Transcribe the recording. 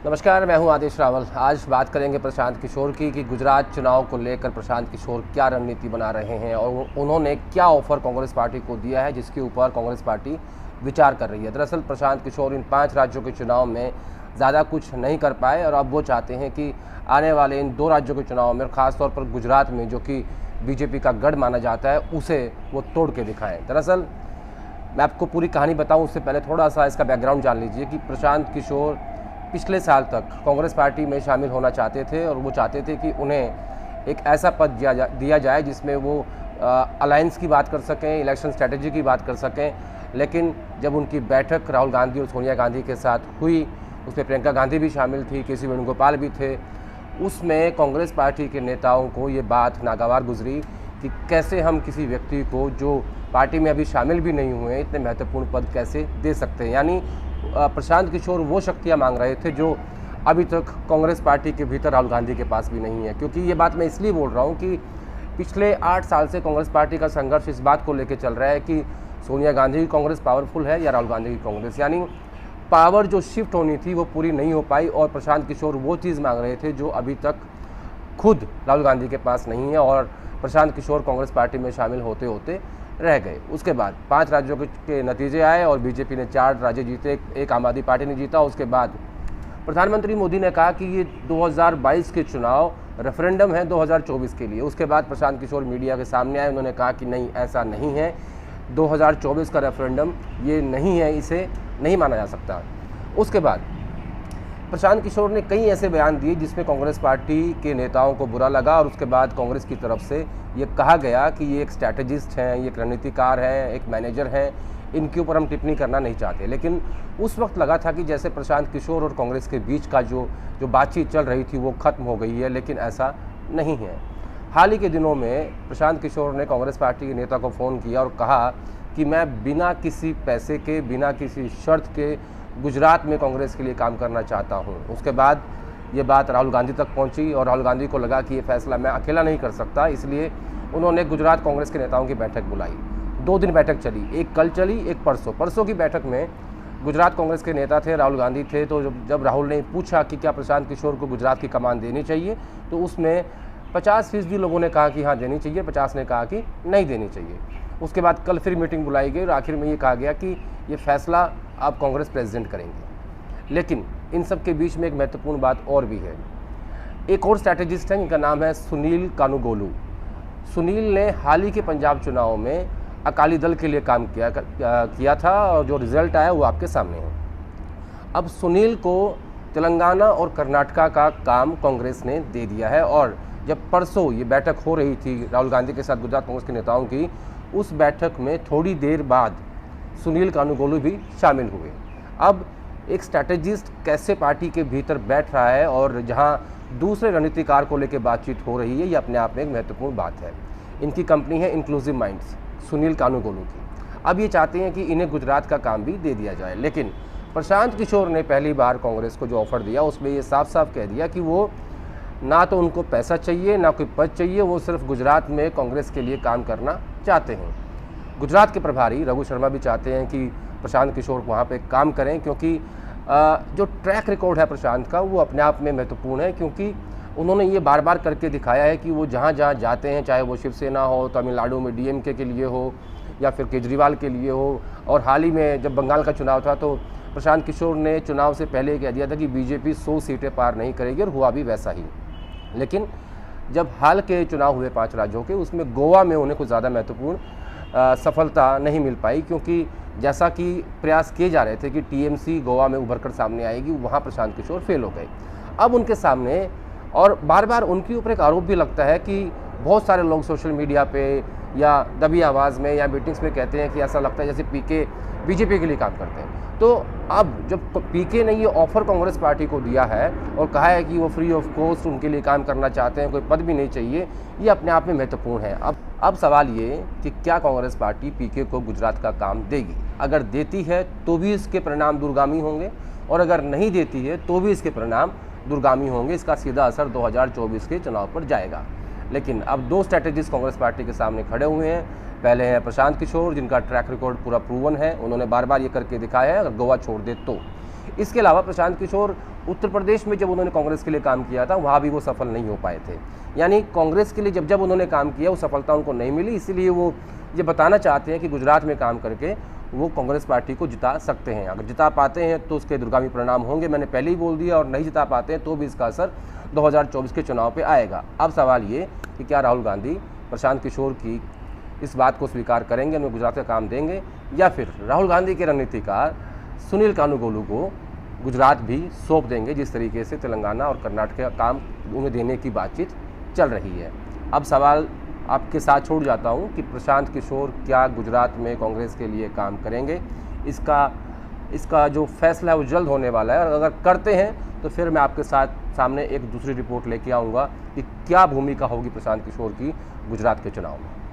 नमस्कार, मैं हूं आदेश रावल। आज बात करेंगे प्रशांत किशोर की कि गुजरात चुनाव को लेकर प्रशांत किशोर क्या रणनीति बना रहे हैं और उन्होंने क्या ऑफर कांग्रेस पार्टी को दिया है जिसके ऊपर कांग्रेस पार्टी विचार कर रही है। दरअसल प्रशांत किशोर इन 5 राज्यों के चुनाव में ज़्यादा कुछ नहीं कर पाए और अब वो चाहते हैं कि आने वाले इन 2 राज्यों के चुनाव में, ख़ासतौर पर गुजरात में जो कि बीजेपी का गढ़ माना जाता है, उसे वो तोड़ के दिखाएँ। दरअसल मैं आपको पूरी कहानी बताऊँ उससे पहले थोड़ा सा इसका बैकग्राउंड जान लीजिए कि प्रशांत किशोर पिछले साल तक कांग्रेस पार्टी में शामिल होना चाहते थे और वो चाहते थे कि उन्हें एक ऐसा पद दिया जाए जिसमें वो अलायंस की बात कर सकें, इलेक्शन स्ट्रेटजी की बात कर सकें। लेकिन जब उनकी बैठक राहुल गांधी और सोनिया गांधी के साथ हुई, उसमें प्रियंका गांधी भी शामिल थी, के.सी. वेणुगोपाल भी थे, उसमें कांग्रेस पार्टी के नेताओं को ये बात नागवार गुजरी कि कैसे हम किसी व्यक्ति को जो पार्टी में अभी शामिल भी नहीं हुए इतने महत्वपूर्ण पद कैसे दे सकते हैं। यानी प्रशांत किशोर वो शक्तियाँ मांग रहे थे जो अभी तक कांग्रेस पार्टी के भीतर राहुल गांधी के पास भी नहीं है। क्योंकि ये बात मैं इसलिए बोल रहा हूँ कि पिछले 8 साल से कांग्रेस पार्टी का संघर्ष इस बात को लेकर चल रहा है कि सोनिया गांधी की कांग्रेस पावरफुल है या राहुल गांधी की कांग्रेस। यानी पावर जो शिफ्ट होनी थी वो पूरी नहीं हो पाई और प्रशांत किशोर वो चीज़ मांग रहे थे जो अभी तक खुद राहुल गांधी के पास नहीं है और प्रशांत किशोर कांग्रेस पार्टी में शामिल होते होते रह गए। उसके बाद 5 राज्यों के नतीजे आए और बीजेपी ने 4 राज्य जीते, एक आम आदमी पार्टी ने जीता। उसके बाद प्रधानमंत्री मोदी ने कहा कि ये 2022 के चुनाव रेफरेंडम है 2024 के लिए। उसके बाद प्रशांत किशोर मीडिया के सामने आए, उन्होंने कहा कि नहीं, ऐसा नहीं है, 2024 का रेफरेंडम ये नहीं है, इसे नहीं माना जा सकता। उसके बाद प्रशांत किशोर ने कई ऐसे बयान दिए जिसमें कांग्रेस पार्टी के नेताओं को बुरा लगा और उसके बाद कांग्रेस की तरफ से ये कहा गया कि ये एक स्ट्रैटेजिस्ट हैं, ये एक रणनीतिकार हैं, एक मैनेजर हैं, इनके ऊपर हम टिप्पणी करना नहीं चाहते। लेकिन उस वक्त लगा था कि जैसे प्रशांत किशोर और कांग्रेस के बीच का जो बातचीत चल रही थी वो ख़त्म हो गई है, लेकिन ऐसा नहीं है। हाल ही के दिनों में प्रशांत किशोर ने कांग्रेस पार्टी के नेता को फ़ोन किया और कहा कि मैं बिना किसी पैसे के, बिना किसी शर्त के गुजरात में कांग्रेस के लिए काम करना चाहता हूं। उसके बाद ये बात राहुल गांधी तक पहुंची और राहुल गांधी को लगा कि ये फैसला मैं अकेला नहीं कर सकता, इसलिए उन्होंने गुजरात कांग्रेस के नेताओं की बैठक बुलाई। 2 दिन बैठक चली, एक कल चली, एक परसों की बैठक में गुजरात कांग्रेस के नेता थे, राहुल गांधी थे। तो जब राहुल ने पूछा कि क्या प्रशांत किशोर को गुजरात की कमान देनी चाहिए, तो उसमें 50% लोगों ने कहा कि हाँ देनी चाहिए, 50 ने कहा कि नहीं देनी चाहिए। उसके बाद कल फिर मीटिंग बुलाई गई और आखिर में ये कहा गया कि ये फैसला आप कांग्रेस प्रेसिडेंट करेंगे। लेकिन इन सब के बीच में एक महत्वपूर्ण बात और भी है। एक और स्ट्रैटेजिस्ट है, इनका नाम है सुनील कानूगोलू। सुनील ने हाल ही के पंजाब चुनाव में अकाली दल के लिए काम किया था और जो रिजल्ट आया वो आपके सामने है। अब सुनील को तेलंगाना और कर्नाटका का काम कांग्रेस ने दे दिया है और जब परसों ये बैठक हो रही थी राहुल गांधी के साथ गुजरात कांग्रेस के नेताओं की, उस बैठक में थोड़ी देर बाद सुनील कानूगोलू भी शामिल हुए। अब एक स्ट्रैटेजिस्ट कैसे पार्टी के भीतर बैठ रहा है और जहां दूसरे रणनीतिकार को लेकर बातचीत हो रही है, ये अपने आप में एक महत्वपूर्ण बात है। इनकी कंपनी है इंक्लूसिव माइंड्स, सुनील कानूगोलू की। अब ये चाहते हैं कि इन्हें गुजरात का काम भी दे दिया जाए। लेकिन प्रशांत किशोर ने पहली बार कांग्रेस को जो ऑफर दिया उसमें ये साफ साफ कह दिया कि वो ना तो उनको पैसा चाहिए, ना कोई पद चाहिए, वो सिर्फ गुजरात में कांग्रेस के लिए काम करना चाहते हैं। गुजरात के प्रभारी रघु शर्मा भी चाहते हैं कि प्रशांत किशोर वहाँ पे काम करें, क्योंकि जो ट्रैक रिकॉर्ड है प्रशांत का वो अपने आप में महत्वपूर्ण है। क्योंकि उन्होंने ये बार बार करके दिखाया है कि वो जहाँ जहाँ जाते हैं, चाहे वो शिवसेना हो, तमिलनाडु में डीएमके के लिए हो या फिर केजरीवाल के लिए हो, और हाल ही में जब बंगाल का चुनाव था तो प्रशांत किशोर ने चुनाव से पहले कह दिया था कि बीजेपी 100 सीटें पार नहीं करेगी और हुआ भी वैसा ही। लेकिन जब हाल के चुनाव हुए 5 राज्यों के, उसमें गोवा में उन्हें कुछ ज़्यादा महत्वपूर्ण सफलता नहीं मिल पाई, क्योंकि जैसा कि प्रयास किए जा रहे थे कि टीएमसी गोवा में उभर कर सामने आएगी, वहाँ प्रशांत किशोर फेल हो गए। अब उनके सामने, और बार बार उनके ऊपर एक आरोप भी लगता है कि बहुत सारे लोग सोशल मीडिया पे या दबी आवाज़ में या मीटिंग्स में कहते हैं कि ऐसा लगता है जैसे पीके बीजेपी के लिए काम करते हैं। तो अब जब पीके ने ये ऑफ़र कांग्रेस पार्टी को दिया है और कहा है कि वो फ्री ऑफ कॉस्ट उनके लिए काम करना चाहते हैं, कोई पद भी नहीं चाहिए, ये अपने आप में महत्वपूर्ण है। अब सवाल ये कि क्या कांग्रेस पार्टी पीके को गुजरात का काम देगी? अगर देती है तो भी इसके परिणाम दूरगामी होंगे और अगर नहीं देती है तो भी इसके परिणाम दूरगामी होंगे। इसका सीधा असर 2024 के चुनाव पर जाएगा। लेकिन अब 2 स्ट्रैटेजिस्ट कांग्रेस पार्टी के सामने खड़े हुए हैं। पहले हैं प्रशांत किशोर, जिनका ट्रैक रिकॉर्ड पूरा प्रूवन है, उन्होंने बार बार ये करके दिखाया है अगर गोवा छोड़ दे तो। इसके अलावा प्रशांत किशोर उत्तर प्रदेश में जब उन्होंने कांग्रेस के लिए काम किया था वहाँ भी वो सफल नहीं हो पाए थे। यानी कांग्रेस के लिए जब जब उन्होंने काम किया वो सफलता उनको नहीं मिली, इसीलिए वो ये बताना चाहते हैं कि गुजरात में काम करके वो कांग्रेस पार्टी को जिता सकते हैं। अगर जिता पाते हैं तो उसके दूरगामी परिणाम होंगे, मैंने पहले ही बोल दिया, और नहीं जिता पाते हैं तो भी इसका असर 2024 के चुनाव पे आएगा। अब सवाल ये कि क्या राहुल गांधी प्रशांत किशोर की इस बात को स्वीकार करेंगे, उन्हें गुजरात का काम देंगे, या फिर राहुल गांधी के रणनीतिकार सुनील कानूगोलू को गुजरात भी सौंप देंगे, जिस तरीके से तेलंगाना और कर्नाटक का काम उन्हें देने की बातचीत चल रही है। अब सवाल आपके साथ छोड़ जाता हूं कि प्रशांत किशोर क्या गुजरात में कांग्रेस के लिए काम करेंगे। इसका जो फैसला है वो जल्द होने वाला है, और अगर करते हैं तो फिर मैं आपके सामने एक दूसरी रिपोर्ट लेके आऊँगा कि क्या भूमिका होगी प्रशांत किशोर की गुजरात के चुनाव में।